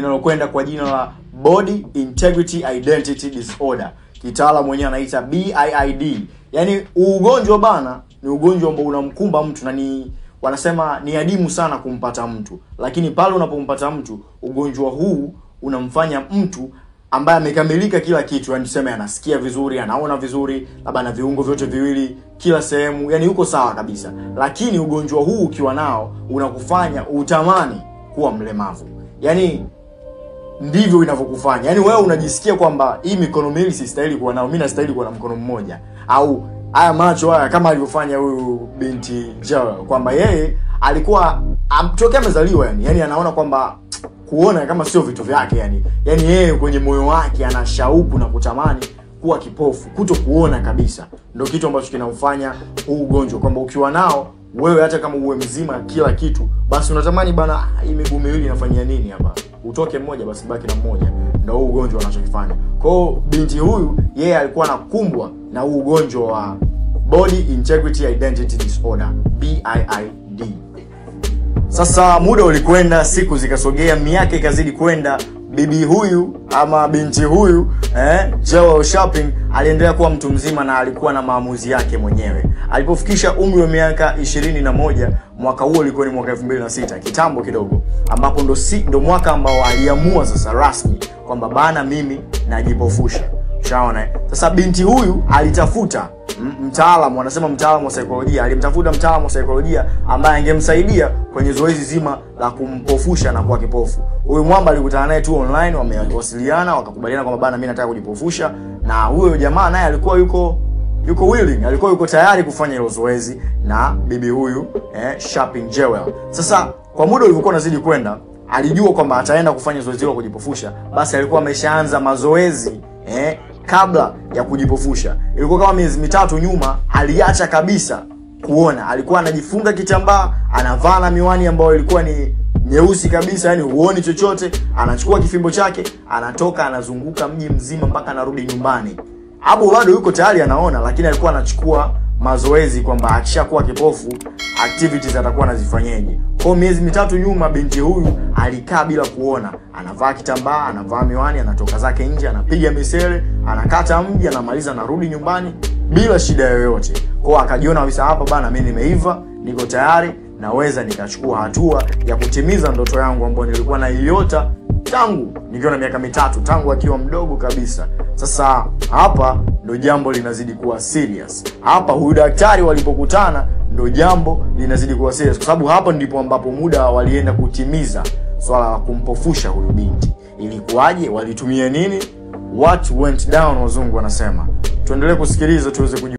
linalokwenda kwa jina la Body Integrity Identity Disorder. Kitaalamu mwenyewe anaita BIID. Yaani ugonjwa bana ni ugonjwa ambao unamkumba mtu na wanasema ni adimu sana kumpata mtu. Lakini pale unapompata mtu, ugonjwa huu unamfanya mtu ambaye amekamilika kila kitu, yani tuseme anasikia vizuri, anaona vizuri, labda na viungo vyote viwili kila sehemu, yani yuko sawa kabisa. Lakini ugonjwa huu ukiwa nao unakufanya utamani kuwa mlemavu. Yani ndivyo inavyokufanya. Yani wewe unajisikia kwamba hii mikono miwili sistahili kuwa nao, mimi nastahili kuwa na mkono mmoja. Au haya macho haya kama alivyofanya huyu binti Joel, kwamba yeye alikuwa tokea amezaliwa yani anaona kwamba kuona kama sio vitu vyake yani yeye kwenye moyo wake ana shauku na kutamani kuwa kipofu, kutokuona kabisa. Ndio kitu ambacho kinamfanya huu ugonjwa, kwamba ukiwa nao wewe hata kama uwe mzima kila kitu, basi unatamani bana hii miguu miwili inafanyia nini hapa? Utoke mmoja basi baki na mmoja. Ndio huu ugonjwa anachokifanya. Kwa hiyo binti huyu yeye alikuwa anakumbwa na huu ugonjwa wa Body Integrity Identity Disorder, BIID. Sasa muda ulikwenda, siku zikasogea, miaka ikazidi kwenda. Bibi huyu ama binti huyu Joel Shopping aliendelea kuwa mtu mzima na alikuwa na maamuzi yake mwenyewe. Alipofikisha umri wa miaka 21, mwaka huo ulikuwa ni mwaka 2006, kitambo kidogo, ambapo ndo mwaka ambao aliamua sasa rasmi kwamba bana mimi najipofusha. Shaona. Sasa binti huyu alitafuta mtaalamu, wanasema mtaalamu wa saikolojia. Alimtafuta mtaalamu wa saikolojia ambaye angemsaidia kwenye zoezi zima la kumpofusha na kuwa kipofu. Huyu mwamba alikutana naye tu online, wamewasiliana, wakakubaliana kwamba bana mimi nataka kujipofusha, na huyo jamaa naye alikuwa yuko willing, alikuwa yuko tayari kufanya hilo zoezi na bibi huyu Shopping Joel. Sasa kwa muda ulivyokuwa unazidi kwenda, alijua kwamba ataenda kufanya zoezi hilo kujipofusha, basi alikuwa ameshaanza mazoezi kabla ya kujipofusha. Ilikuwa kama miezi 3 nyuma aliacha kabisa kuona. Alikuwa anajifunga kitambaa, anavaa na miwani ambayo ilikuwa ni nyeusi kabisa, yani huoni chochote. Anachukua kifimbo chake, anatoka anazunguka mji mzima mpaka anarudi nyumbani. Hapo bado yuko tayari anaona, lakini alikuwa anachukua mazoezi kwamba akishakuwa kipofu activities atakuwa anazifanyaje. Kwa miezi 3 nyuma binti huyu alikaa bila kuona. Anavaa kitambaa, anavaa miwani, anatoka zake nje, anapiga misele, anakata mji, anamaliza, anarudi nyumbani bila shida yoyote. Kwa akajiona kabisa hapa bana mimi nimeiva, niko tayari, naweza nikachukua hatua ya kutimiza ndoto yangu ambayo nilikuwa naiota tangu nikiwa na miaka 3, tangu akiwa mdogo kabisa. Sasa hapa ndo jambo linazidi kuwa serious. Hapa huyu daktari walipokutana ndo jambo linazidi kuwa serious, kwa sababu hapa ndipo ambapo muda walienda kutimiza swala la kumpofusha huyu binti. Ilikuwaje? Walitumia nini? What went down, wazungu wanasema. Tuendelee kusikiliza tuweze